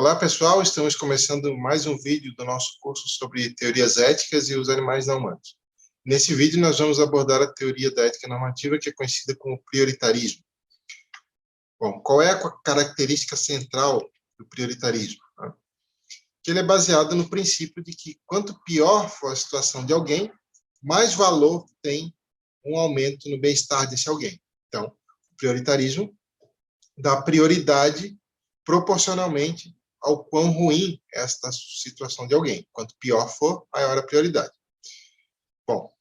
Olá, pessoal. Estamos começando mais um vídeo do nosso curso sobre teorias éticas e os animais não humanos. Nesse vídeo, nós vamos abordar a teoria da ética normativa, que é conhecida como prioritarismo. Bom, qual é a característica central do prioritarismo? Que ele é baseado no princípio de que, quanto pior for a situação de alguém, mais valor tem um aumento no bem-estar desse alguém. Então, o prioritarismo dá prioridade proporcionalmente ao quão ruim é esta situação de alguém. Quanto pior for, maior a prioridade. Bom,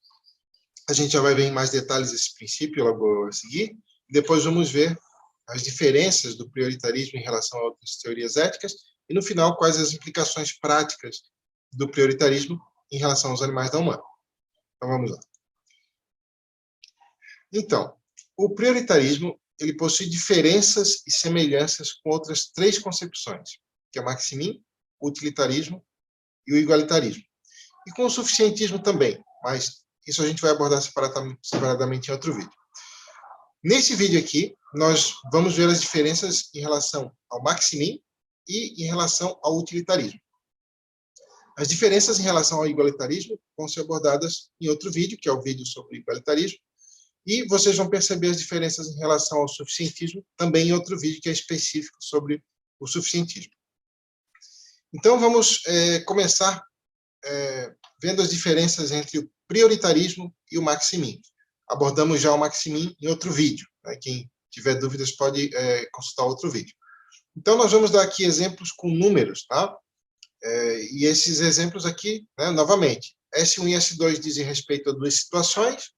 a gente já vai ver em mais detalhes esse princípio logo a seguir. Depois vamos ver as diferenças do prioritarismo em relação a outras teorias éticas e, no final, quais as implicações práticas do prioritarismo em relação aos animais não humanos. Então, vamos lá. Então, o prioritarismo ele possui diferenças e semelhanças com outras três concepções, que é o maximin, o utilitarismo e o igualitarismo. E com o suficientismo também, mas isso a gente vai abordar separadamente em outro vídeo. Nesse vídeo aqui, nós vamos ver as diferenças em relação ao maximin e em relação ao utilitarismo. As diferenças em relação ao igualitarismo vão ser abordadas em outro vídeo, que é o vídeo sobre o igualitarismo, e vocês vão perceber as diferenças em relação ao suficientismo também em outro vídeo que é específico sobre o suficientismo. Então, vamos começar vendo as diferenças entre o prioritarismo e o maximin. Abordamos já o maximin em outro vídeo. Né? Quem tiver dúvidas pode consultar outro vídeo. Então, nós vamos dar aqui exemplos com números. Tá? E esses exemplos aqui, né, novamente, S1 e S2 dizem respeito a duas situações.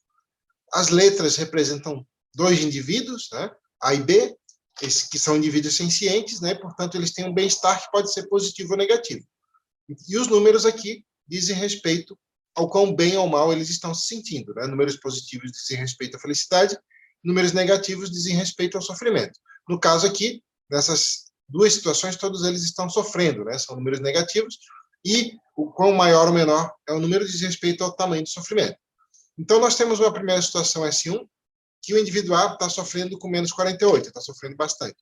As letras representam dois indivíduos, né, A e B, que são indivíduos sencientes, né, portanto, eles têm um bem-estar que pode ser positivo ou negativo. E os números aqui dizem respeito ao quão bem ou mal eles estão se sentindo. Né? Números positivos dizem respeito à felicidade, números negativos dizem respeito ao sofrimento. No caso aqui, nessas duas situações, todos eles estão sofrendo, né? São números negativos, e o quão maior ou menor é o número diz respeito ao tamanho do sofrimento. Então, nós temos uma primeira situação S1, que o indivíduo A está sofrendo com menos 48, está sofrendo bastante.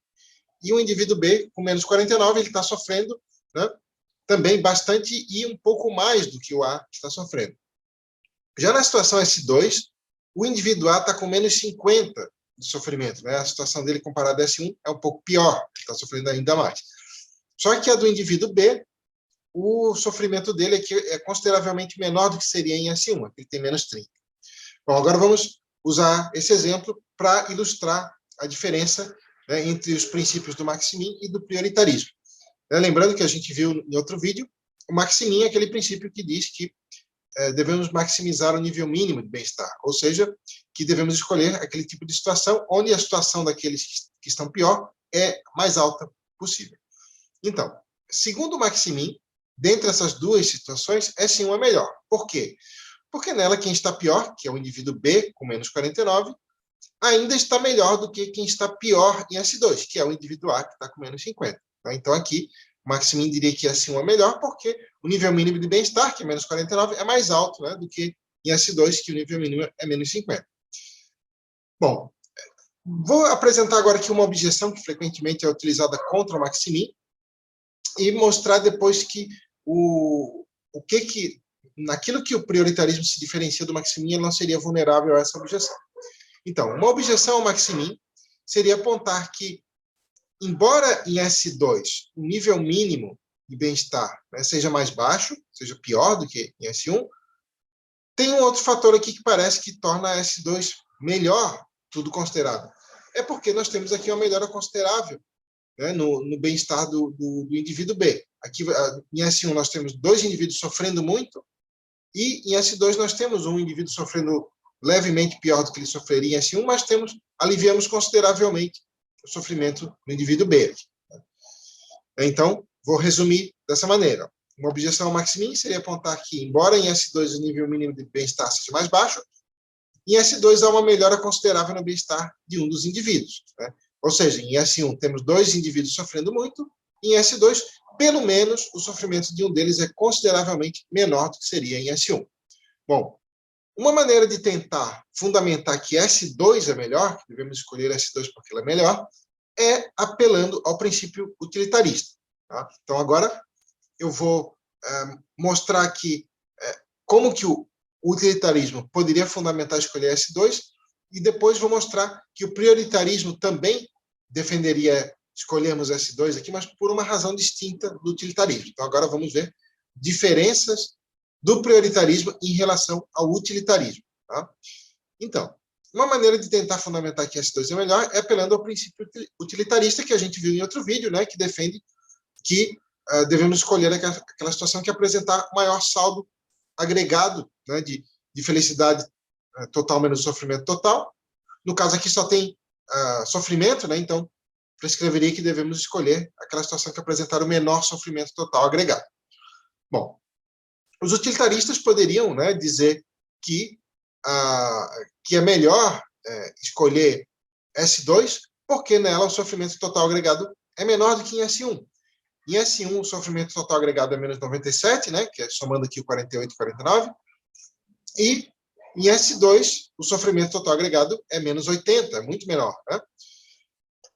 E o indivíduo B, com menos 49, ele está sofrendo, né, também bastante e um pouco mais do que o A está sofrendo. Já na situação S2, o indivíduo A está com menos 50 de sofrimento. Né? A situação dele comparada a S1 é um pouco pior, ele está sofrendo ainda mais. Só que a do indivíduo B, o sofrimento dele aqui é consideravelmente menor do que seria em S1, ele tem menos 30. Bom, agora vamos usar esse exemplo para ilustrar a diferença, né, entre os princípios do maximin e do prioritarismo. Lembrando que a gente viu em outro vídeo, o maximin é aquele princípio que diz que devemos maximizar o nível mínimo de bem-estar, ou seja, que devemos escolher aquele tipo de situação onde a situação daqueles que estão pior é mais alta possível. Então, segundo o maximin, dentre essas duas situações, S1 é melhor. Por quê? Porque nela quem está pior, que é o indivíduo B, com menos 49, ainda está melhor do que quem está pior em S2, que é o indivíduo A, que está com menos 50. Tá? Então, aqui, o maximin diria que S1 é melhor, porque o nível mínimo de bem-estar, que é menos 49, é mais alto, né, do que em S2, que o nível mínimo é menos 50. Bom, vou apresentar agora aqui uma objeção que frequentemente é utilizada contra o maximin e mostrar depois que naquilo que o prioritarismo se diferencia do maximin, ele não seria vulnerável a essa objeção. Então, uma objeção ao maximin seria apontar que, embora em S2 o nível mínimo de bem-estar, né, seja mais baixo, seja pior do que em S1, tem um outro fator aqui que parece que torna a S2 melhor, tudo considerado. É porque nós temos aqui uma melhora considerável, né, no bem-estar do indivíduo B. Aqui, em S1, nós temos dois indivíduos sofrendo muito, e em S2 nós temos um indivíduo sofrendo levemente pior do que ele sofreria em S1, mas aliviamos consideravelmente o sofrimento do indivíduo B. Então, vou resumir dessa maneira. Uma objeção ao maximin seria apontar que, embora em S2 o nível mínimo de bem-estar seja mais baixo, em S2 há uma melhora considerável no bem-estar de um dos indivíduos. Né? Ou seja, em S1 temos dois indivíduos sofrendo muito, e em S2, pelo menos, o sofrimento de um deles é consideravelmente menor do que seria em S1. Bom, uma maneira de tentar fundamentar que S2 é melhor, que devemos escolher S2 porque ela é melhor, é apelando ao princípio utilitarista. Tá? Então, agora eu vou mostrar aqui como que o utilitarismo poderia fundamentar escolher S2, e depois vou mostrar que o prioritarismo também defenderia escolhermos S2 aqui, mas por uma razão distinta do utilitarismo. Então, agora vamos ver diferenças do prioritarismo em relação ao utilitarismo. Tá? Então, uma maneira de tentar fundamentar que S2 é melhor é apelando ao princípio utilitarista que a gente viu em outro vídeo, né, que defende que devemos escolher aquela situação que apresentar maior saldo agregado, né, de felicidade total menos sofrimento total. No caso aqui só tem sofrimento, né, então prescreveria que devemos escolher aquela situação que apresentar o menor sofrimento total agregado. Bom, os utilitaristas poderiam, né, dizer que é melhor escolher S2 porque nela o sofrimento total agregado é menor do que em S1. Em S1, o sofrimento total agregado é menos 97, né, que é somando aqui o 48 e 49. E em S2, o sofrimento total agregado é menos 80, é muito menor. Né?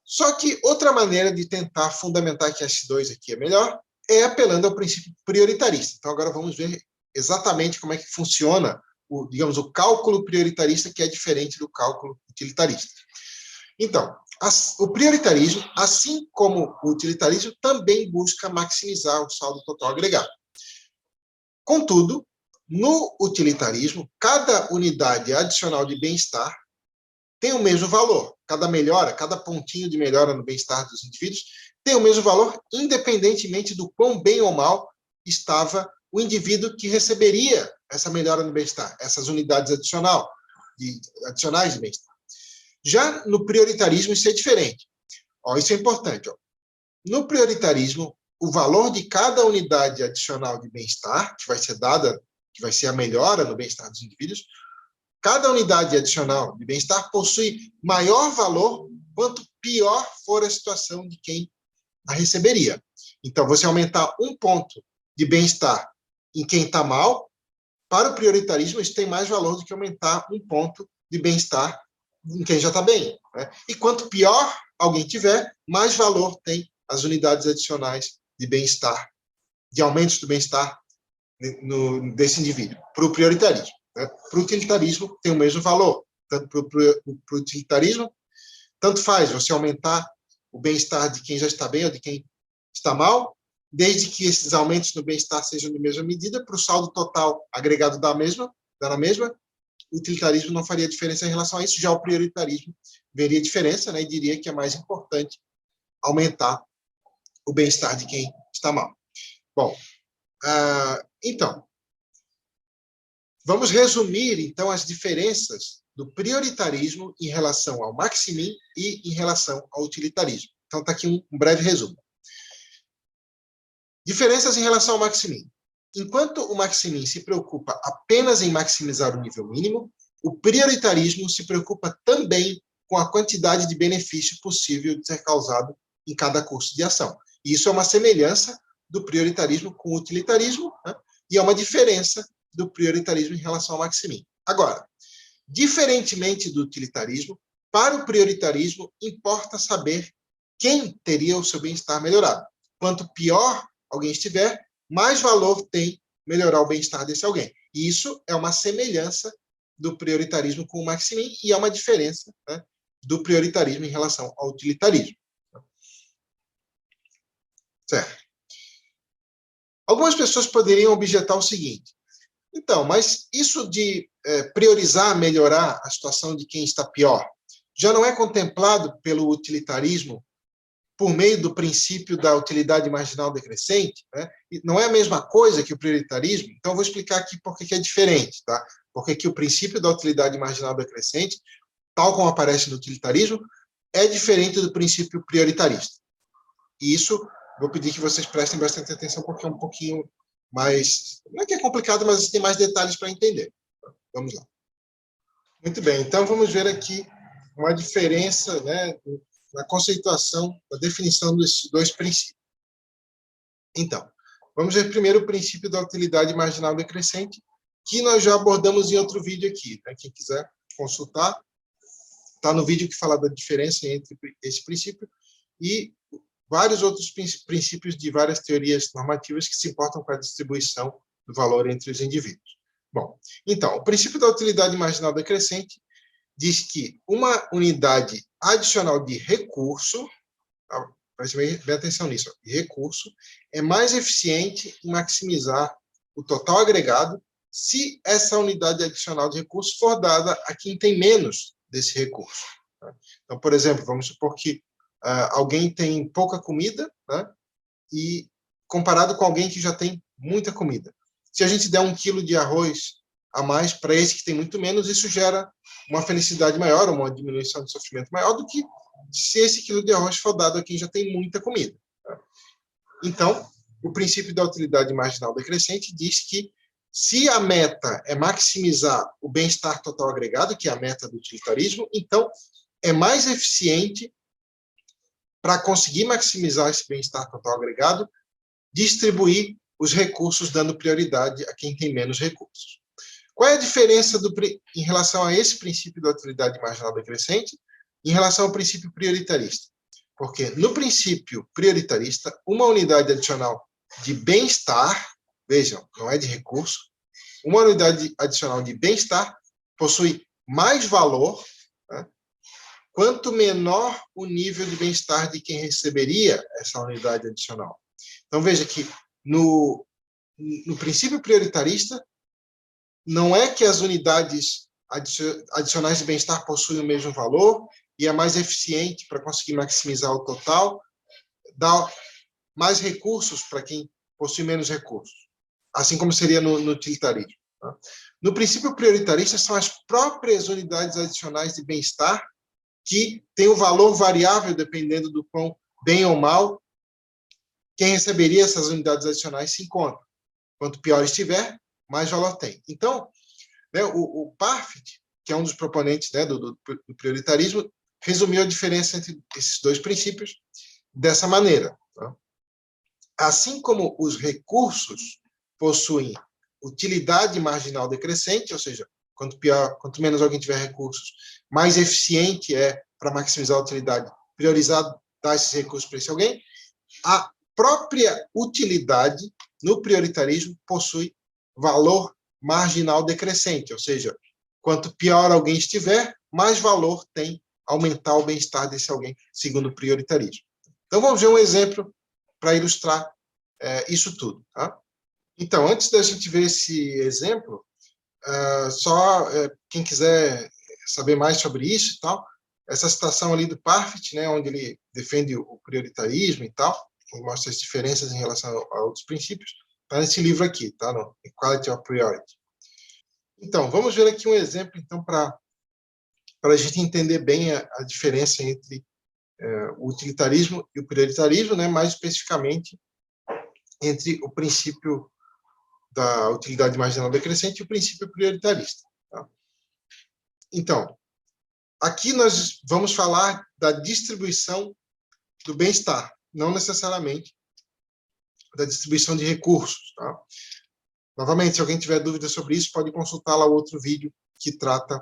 Só que outra maneira de tentar fundamentar que S2 aqui é melhor é apelando ao princípio prioritarista. Então, agora vamos ver exatamente como é que funciona digamos, o cálculo prioritarista, que é diferente do cálculo utilitarista. Então, o prioritarismo, assim como o utilitarismo, também busca maximizar o saldo total agregado. Contudo, no utilitarismo, cada unidade adicional de bem-estar tem o mesmo valor. Cada melhora, cada pontinho de melhora no bem-estar dos indivíduos tem o mesmo valor, independentemente do quão bem ou mal estava o indivíduo que receberia essa melhora no bem-estar, essas unidades adicionais de bem-estar. Já no prioritarismo, isso é diferente. Isso é importante. No prioritarismo, o valor de cada unidade adicional de bem-estar, que vai ser dada, que vai ser a melhora no bem-estar dos indivíduos, cada unidade adicional de bem-estar possui maior valor quanto pior for a situação de quem a receberia. Então, você aumentar um ponto de bem-estar em quem está mal, para o prioritarismo, isso tem mais valor do que aumentar um ponto de bem-estar em quem já está bem. Né? E quanto pior alguém tiver, mais valor tem as unidades adicionais de bem-estar, de aumentos do bem-estar desse indivíduo, para o prioritarismo. Né? Para o utilitarismo, tem o mesmo valor. Tanto para o utilitarismo, tanto faz você aumentar o bem-estar de quem já está bem ou de quem está mal, desde que esses aumentos no bem-estar sejam de mesma medida, para o saldo total agregado dar na mesma, o utilitarismo não faria diferença em relação a isso, já o prioritarismo veria diferença, né, e diria que é mais importante aumentar o bem-estar de quem está mal. Bom, então, vamos resumir, então, as diferenças do prioritarismo em relação ao maximin e em relação ao utilitarismo. Então, está aqui um breve resumo. Diferenças em relação ao maximin. Enquanto o maximin se preocupa apenas em maximizar o nível mínimo, o prioritarismo se preocupa também com a quantidade de benefício possível de ser causado em cada curso de ação. E isso é uma semelhança do prioritarismo com o utilitarismo, né? E é uma diferença do prioritarismo em relação ao maximin. Agora, diferentemente do utilitarismo, para o prioritarismo importa saber quem teria o seu bem-estar melhorado. Quanto pior alguém estiver, mais valor tem melhorar o bem-estar desse alguém. E isso é uma semelhança do prioritarismo com o maximin e é uma diferença, né, do prioritarismo em relação ao utilitarismo. Certo. Algumas pessoas poderiam objetar o seguinte: então, mas isso de priorizar, melhorar a situação de quem está pior, já não é contemplado pelo utilitarismo por meio do princípio da utilidade marginal decrescente? Né? Não é a mesma coisa que o prioritarismo? Então, eu vou explicar aqui por que é diferente. Tá? Porque que o princípio da utilidade marginal decrescente, tal como aparece no utilitarismo, é diferente do princípio prioritarista. E isso, vou pedir que vocês prestem bastante atenção, porque é um pouquinho mais... Não é que é complicado, mas tem mais detalhes para entender. Vamos lá. Muito bem, então vamos ver aqui uma diferença, né, na conceituação, na definição desses dois princípios. Então, vamos ver primeiro o princípio da utilidade marginal decrescente, que nós já abordamos em outro vídeo aqui. Né? Quem quiser consultar, está no vídeo que fala da diferença entre esse princípio e vários outros princípios de várias teorias normativas que se importam com a distribuição do valor entre os indivíduos. Bom, então, o princípio da utilidade marginal decrescente diz que uma unidade adicional de recurso, preste bem atenção nisso, de recurso, é mais eficiente em maximizar o total agregado se essa unidade adicional de recurso for dada a quem tem menos desse recurso. Então, por exemplo, vamos supor que alguém tem pouca comida, né, e comparado com alguém que já tem muita comida. Se a gente der 1 quilo de arroz a mais para esse que tem muito menos, isso gera uma felicidade maior, uma diminuição de sofrimento maior do que se esse quilo de arroz for dado a quem já tem muita comida. Então, o princípio da utilidade marginal decrescente diz que se a meta é maximizar o bem-estar total agregado, que é a meta do utilitarismo, então é mais eficiente para conseguir maximizar esse bem-estar total agregado, distribuir os recursos dando prioridade a quem tem menos recursos. Qual é a diferença em relação a esse princípio da utilidade marginal decrescente em relação ao princípio prioritarista? Porque no princípio prioritarista, uma unidade adicional de bem-estar, vejam, não é de recurso, uma unidade adicional de bem-estar possui mais valor, né, quanto menor o nível de bem-estar de quem receberia essa unidade adicional. Então, veja que no princípio prioritarista, não é que as unidades adicionais de bem-estar possuem o mesmo valor e é mais eficiente para conseguir maximizar o total, dá mais recursos para quem possui menos recursos, assim como seria no utilitarismo. Tá? No princípio prioritarista, são as próprias unidades adicionais de bem-estar que têm o valor variável dependendo do quão bem ou mal quem receberia essas unidades adicionais se encontra. Quanto pior estiver, mais valor tem. Então, né, o Parfit, que é um dos proponentes, né, do prioritarismo, resumiu a diferença entre esses dois princípios dessa maneira. Tá? Assim como os recursos possuem utilidade marginal decrescente, ou seja, quanto menos alguém tiver recursos, mais eficiente é para maximizar a utilidade, priorizar dar esses recursos para esse alguém, a própria utilidade no prioritarismo possui valor marginal decrescente, ou seja, quanto pior alguém estiver, mais valor tem aumentar o bem-estar desse alguém, segundo o prioritarismo. Então, vamos ver um exemplo para ilustrar isso tudo. Tá? Então, antes da gente ver esse exemplo, quem quiser saber mais sobre isso e tal, essa citação ali do Parfit, né, onde ele defende o prioritarismo e tal, mostra as diferenças em relação a outros princípios, está nesse livro aqui, tá? No Equality of Priority. Então, vamos ver aqui um exemplo, então, para a gente entender bem a diferença entre o utilitarismo e o prioritarismo, né? Mais especificamente entre o princípio da utilidade marginal decrescente e o princípio prioritarista. Tá? Então, aqui nós vamos falar da distribuição do bem-estar, não necessariamente da distribuição de recursos. Tá? Novamente, se alguém tiver dúvidas sobre isso, pode consultar lá o outro vídeo que trata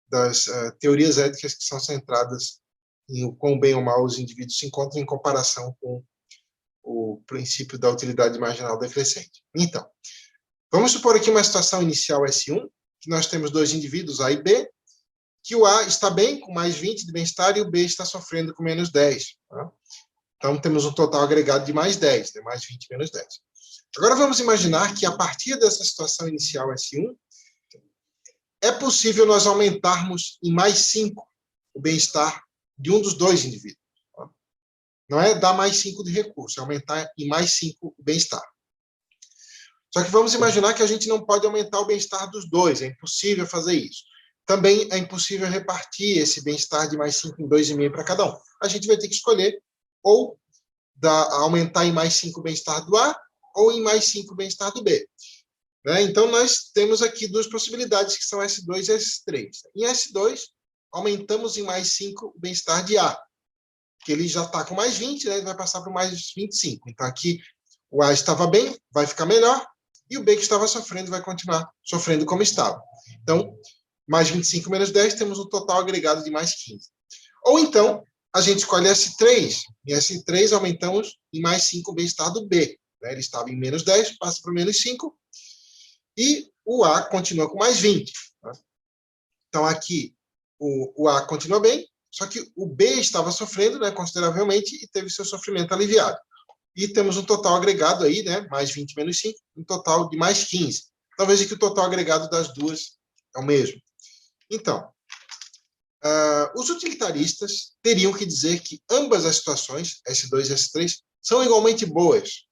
das teorias éticas que são centradas em o quão bem ou mal os indivíduos se encontram em comparação com o princípio da utilidade marginal decrescente. Então, vamos supor aqui uma situação inicial S1, que nós temos dois indivíduos, A e B, que o A está bem, com mais 20 de bem-estar, e o B está sofrendo com menos 10. Tá? Então, temos um total agregado de mais 10, né? Mais 20 menos 10. Agora, vamos imaginar que, a partir dessa situação inicial S1, é possível nós aumentarmos em mais 5 o bem-estar de um dos dois indivíduos. Tá? Não é dar mais 5 de recurso, é aumentar em mais 5 o bem-estar. Só que vamos imaginar que a gente não pode aumentar o bem-estar dos dois, é impossível fazer isso. Também é impossível repartir esse bem-estar de mais 5 em 2,5 para cada um. A gente vai ter que escolher ou aumentar em mais 5 o bem-estar do A ou em mais 5 o bem-estar do B. Né? Então, nós temos aqui duas possibilidades, que são S2 e S3. Em S2, aumentamos em mais 5 o bem-estar de A, que ele já está com mais 20, né? Ele vai passar para mais 25. Então, aqui, o A estava bem, vai ficar melhor, e o B que estava sofrendo vai continuar sofrendo como estava. Então, mais 25 menos 10, temos um total agregado de mais 15. Ou então, a gente escolhe S3. Em S3, aumentamos em mais 5 o bem-estar do B. Né? Ele estava em menos 10, passa para menos 5. E o A continua com mais 20. Tá? Então, aqui, o A continua bem, só que o B estava sofrendo, né, consideravelmente e teve seu sofrimento aliviado. E temos um total agregado aí, né, mais 20 menos 5, um total de mais 15. Então, veja que o total agregado das duas é o mesmo. Então, os utilitaristas teriam que dizer que ambas as situações, S2 e S3, são igualmente boas,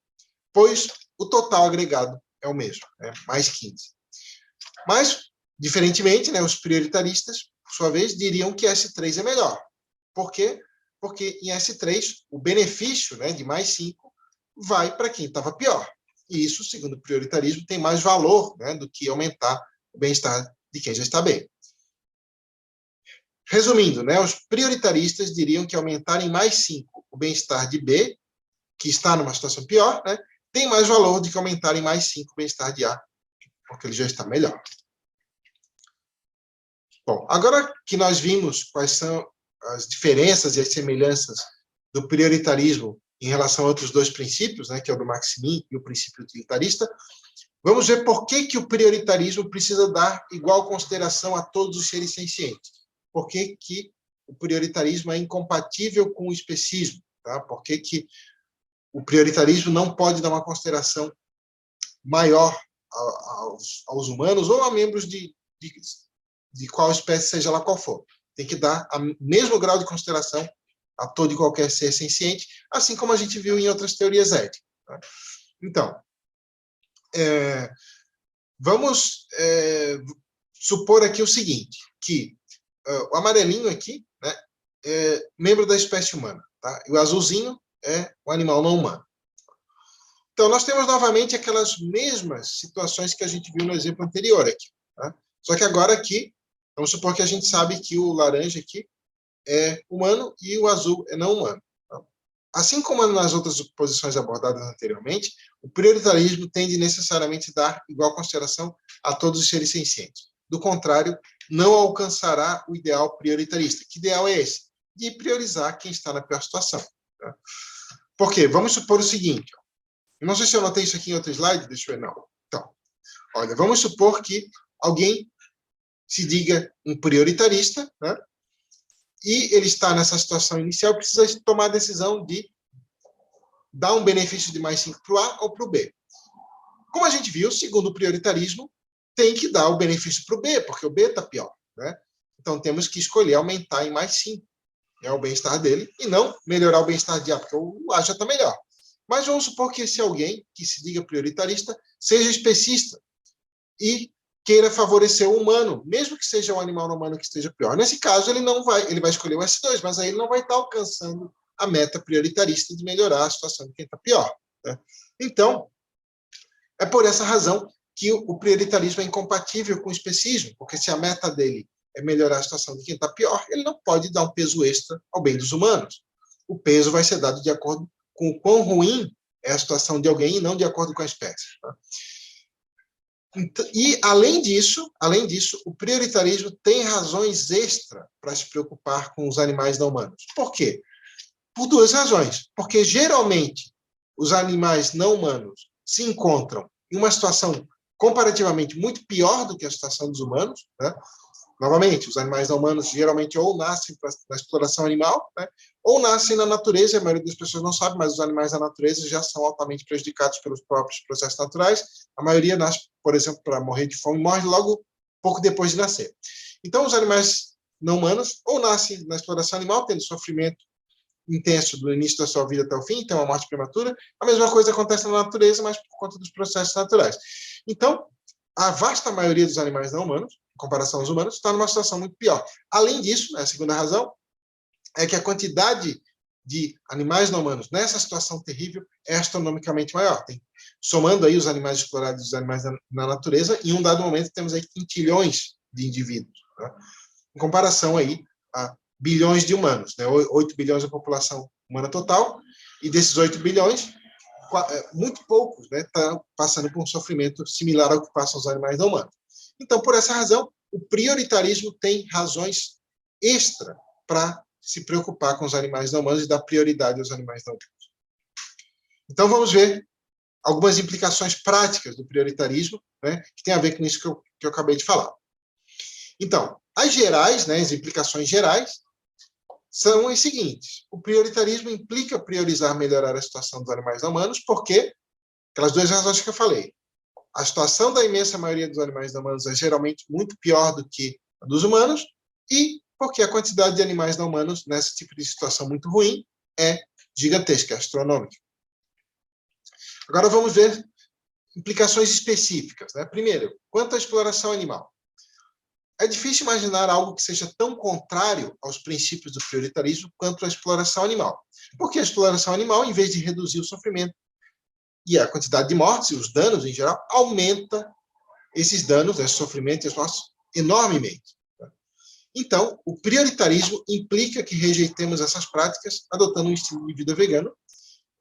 pois o total agregado é o mesmo, né, mais 15. Mas, diferentemente, né, os prioritaristas, por sua vez, diriam que S3 é melhor. Por quê? Porque em S3, o benefício, né, de mais 5 vai para quem estava pior. E isso, segundo o prioritarismo, tem mais valor, né, do que aumentar o bem-estar de quem já está bem. Resumindo, né, os prioritaristas diriam que aumentar em mais 5 o bem-estar de B, que está numa situação pior, né, tem mais valor do que aumentar em mais 5 o bem-estar de A, porque ele já está melhor. Bom, agora que nós vimos quais são as diferenças e as semelhanças do prioritarismo em relação a outros dois princípios, né, que é o do Maximin e o princípio utilitarista, vamos ver por que o prioritarismo precisa dar igual consideração a todos os seres sencientes. Por que o prioritarismo é incompatível com o especismo? Tá? Por que o prioritarismo não pode dar uma consideração maior aos humanos ou a membros de qual espécie, seja lá qual for. Tem que dar o mesmo grau de consideração a todo e qualquer ser senciente, assim como a gente viu em outras teorias éticas. Tá? Então, vamos supor aqui o seguinte, que o amarelinho aqui, né, é membro da espécie humana, tá? E o azulzinho é o animal não humano. Então, nós temos novamente aquelas mesmas situações que a gente viu no exemplo anterior aqui. Tá? Só que agora aqui, vamos supor que a gente sabe que o laranja aqui é humano e o azul é não humano. Tá? Assim como nas outras posições abordadas anteriormente, o prioritarismo tende necessariamente a dar igual consideração a todos os seres sencientes. Do contrário, não alcançará o ideal prioritarista. Que ideal é esse? De priorizar quem está na pior situação. Tá? Por quê? Vamos supor o seguinte. Eu não sei se eu notei isso aqui em outro slide. Deixa eu ver. Não. Então, olha, vamos supor que alguém se diga um prioritarista, né? E ele está nessa situação inicial, precisa tomar a decisão de dar um benefício de mais 5 para o A ou para o B. Como a gente viu, segundo o prioritarismo, tem que dar o benefício para o B, porque o B está pior. Né? Então, temos que escolher aumentar em mais 5 o bem-estar dele, e não melhorar o bem-estar de A, porque o A já está melhor. Mas vamos supor que esse alguém, que se diga prioritarista, seja especista e queira favorecer o humano, mesmo que seja um animal não humano que esteja pior. Nesse caso, ele vai escolher o S2, mas aí ele não vai estar alcançando a meta prioritarista de melhorar a situação de quem está pior. Né? Então, é por essa razão que o prioritarismo é incompatível com o especismo, porque se a meta dele é melhorar a situação de quem está pior, ele não pode dar um peso extra ao bem dos humanos. O peso vai ser dado de acordo com o quão ruim é a situação de alguém e não de acordo com a espécie. Tá? E, além disso, o prioritarismo tem razões extra para se preocupar com os animais não humanos. Por quê? Por duas razões. Porque, geralmente, os animais não humanos se encontram em uma situação comparativamente muito pior do que a situação dos humanos. Né? Novamente, os animais não humanos geralmente ou nascem na exploração animal, né? Ou nascem na natureza, a maioria das pessoas não sabe, mas os animais da natureza já são altamente prejudicados pelos próprios processos naturais. A maioria nasce, por exemplo, para morrer de fome, morre logo pouco depois de nascer. Então, os animais não humanos ou nascem na exploração animal, tendo sofrimento intenso do início da sua vida até o fim, tem uma morte prematura. A mesma coisa acontece na natureza, mas por conta dos processos naturais. Então, a vasta maioria dos animais não humanos, em comparação aos humanos, está numa situação muito pior. Além disso, a segunda razão é que a quantidade de animais não humanos nessa situação terrível é astronomicamente maior. Somando aí os animais explorados e os animais na natureza, em um dado momento temos aí quintilhões de indivíduos. Tá? Em comparação aí a bilhões de humanos, né? 8 bilhões da população humana total, e desses 8 bilhões, muito poucos estão passando por um sofrimento similar ao que passam os animais não humanos. Então, por essa razão, o prioritarismo tem razões extra para se preocupar com os animais não humanos e dar prioridade aos animais não humanos. Então, vamos ver algumas implicações práticas do prioritarismo, né, que tem a ver com isso que eu acabei de falar. Então, as gerais, né, as implicações gerais, são as seguintes. O prioritarismo implica priorizar melhorar a situação dos animais não humanos, porque aquelas duas razões que eu falei. A situação da imensa maioria dos animais não humanos é geralmente muito pior do que a dos humanos, e porque a quantidade de animais não humanos nesse tipo de situação muito ruim é gigantesca, é astronômica. Agora vamos ver implicações específicas, né? Primeiro, quanto à exploração animal. É difícil imaginar algo que seja tão contrário aos princípios do prioritarismo quanto a exploração animal. Porque a exploração animal, em vez de reduzir o sofrimento e a quantidade de mortes e os danos em geral, aumenta esses danos, esse sofrimento e as mortes enormemente. Então, o prioritarismo implica que rejeitemos essas práticas adotando um estilo de vida vegano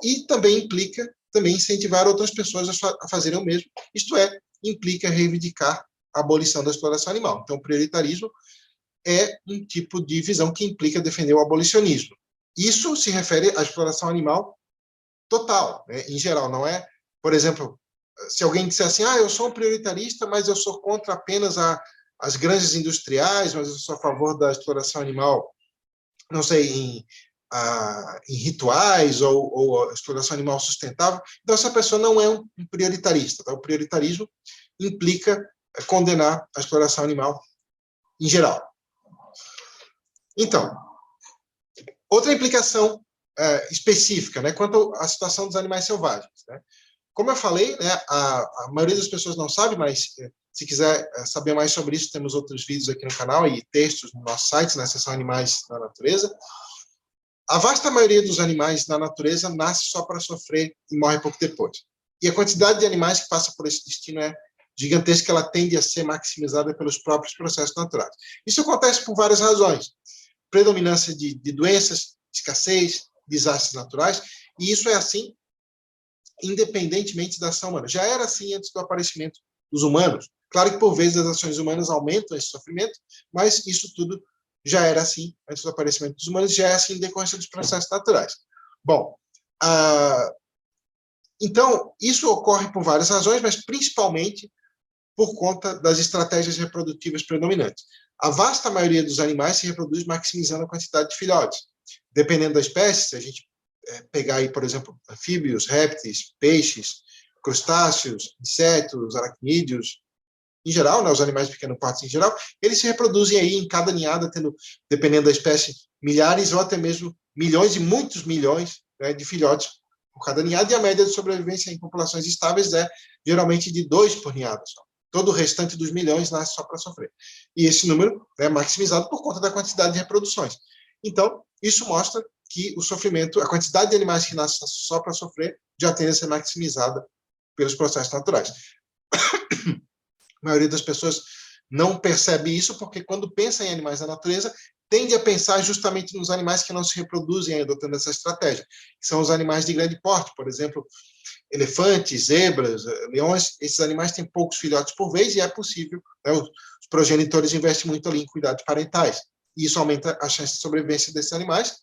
e também implica incentivar outras pessoas a fazerem o mesmo, isto é, implica reivindicar a abolição da exploração animal. Então, o prioritarismo é um tipo de visão que implica defender o abolicionismo. Isso se refere à exploração animal total, né? Em geral, não é, por exemplo, se alguém disser assim, eu sou um prioritarista, mas eu sou contra apenas as grandes industriais, mas eu sou a favor da exploração animal, não sei, em rituais ou exploração animal sustentável, então essa pessoa não é um prioritarista. Tá? O prioritarismo implica condenar a exploração animal em geral. Então, outra implicação específica, né, quanto à situação dos animais selvagens. Né? Como eu falei, né, a maioria das pessoas não sabe, mas se quiser saber mais sobre isso, temos outros vídeos aqui no canal e textos no nosso site, na seção Animais na Natureza. A vasta maioria dos animais na natureza nasce só para sofrer e morre pouco depois. E a quantidade de animais que passa por esse destino é gigantesca, ela tende a ser maximizada pelos próprios processos naturais. Isso acontece por várias razões. Predominância de doenças, escassez, desastres naturais, e isso é assim independentemente da ação humana. Já era assim antes do aparecimento dos humanos. Claro que, por vezes, as ações humanas aumentam esse sofrimento, mas isso tudo já era assim antes do aparecimento dos humanos, já é assim em decorrência dos processos naturais. Bom, então, isso ocorre por várias razões, mas principalmente por conta das estratégias reprodutivas predominantes. A vasta maioria dos animais se reproduz maximizando a quantidade de filhotes. Dependendo da espécie, se a gente pegar aí, por exemplo, anfíbios, répteis, peixes, crustáceos, insetos, aracnídeos, em geral, né, os animais de pequeno porte em geral, eles se reproduzem aí em cada ninhada, tendo, dependendo da espécie, milhares ou até mesmo milhões e muitos milhões, né, de filhotes por cada ninhada, e a média de sobrevivência em populações estáveis é geralmente de 2 por ninhada só. Todo o restante dos milhões nasce só para sofrer. E esse número é maximizado por conta da quantidade de reproduções. Então, isso mostra que o sofrimento, a quantidade de animais que nascem só para sofrer, já tende a ser maximizada pelos processos naturais. A maioria das pessoas não percebe isso, porque quando pensa em animais da natureza, tende a pensar justamente nos animais que não se reproduzem adotando essa estratégia, que são os animais de grande porte, por exemplo, elefantes, zebras, leões. Esses animais têm poucos filhotes por vez e é possível, né, os progenitores investem muito ali em cuidados parentais, e isso aumenta a chance de sobrevivência desses animais.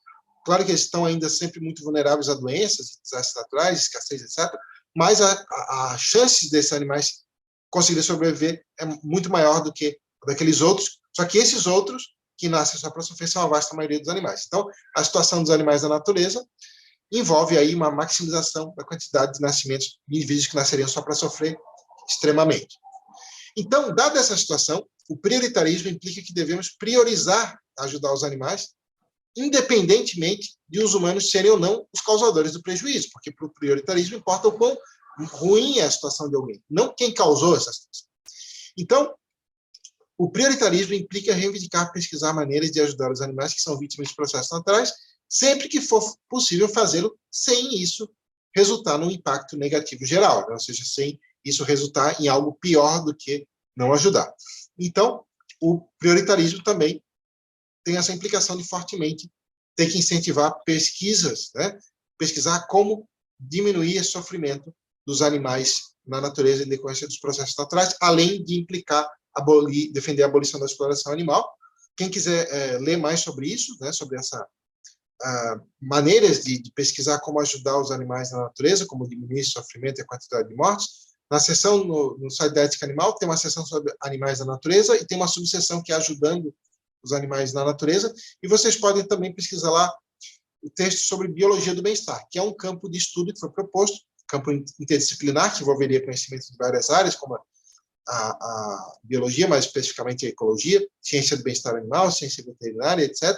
Claro que eles estão ainda sempre muito vulneráveis a doenças, desastres naturais, escassez, etc., mas a chance desses animais conseguir sobreviver é muito maior do que daqueles outros, só que esses outros que nascem só para sofrer são a vasta maioria dos animais. Então, a situação dos animais da natureza envolve aí uma maximização da quantidade de nascimentos de indivíduos que nasceriam só para sofrer extremamente. Então, dada essa situação, o prioritarismo implica que devemos priorizar ajudar os animais, independentemente de os humanos serem ou não os causadores do prejuízo, porque para o prioritarismo importa o quão ruim é a situação de alguém, não quem causou essa situação. Então, o prioritarismo implica reivindicar, pesquisar maneiras de ajudar os animais que são vítimas de processos naturais, sempre que for possível fazê-lo sem isso resultar num impacto negativo geral, né? Ou seja, sem isso resultar em algo pior do que não ajudar. Então, o prioritarismo também tem essa implicação de fortemente ter que incentivar pesquisas, né? Pesquisar como diminuir esse sofrimento dos animais na natureza em decorrência dos processos naturais, além de implicar defender a abolição da exploração animal, Quem quiser ler mais sobre isso, né, sobre essa maneiras de pesquisar como ajudar os animais na natureza, como diminuir o sofrimento e a quantidade de mortes, na seção, no site da Ética Animal, tem uma seção sobre animais na natureza e tem uma subseção que é ajudando os animais na natureza, e vocês podem também pesquisar lá o texto sobre biologia do bem-estar, que é um campo de estudo que foi proposto, campo interdisciplinar, que envolveria conhecimento de várias áreas, como a biologia, mais especificamente a ecologia, ciência do bem-estar animal, ciência veterinária, etc.,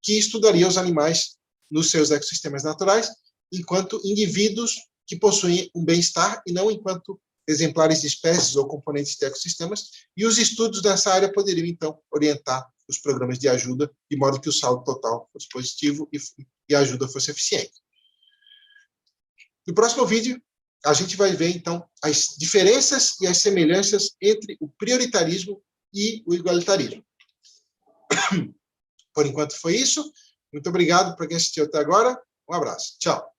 que estudaria os animais nos seus ecossistemas naturais, enquanto indivíduos que possuem um bem-estar e não enquanto exemplares de espécies ou componentes de ecossistemas, e os estudos dessa área poderiam, então, orientar os programas de ajuda, de modo que o saldo total fosse positivo e a ajuda fosse eficiente. No próximo vídeo, a gente vai ver, então, as diferenças e as semelhanças entre o prioritarismo e o igualitarismo. Por enquanto foi isso. Muito obrigado para quem assistiu até agora. Um abraço. Tchau.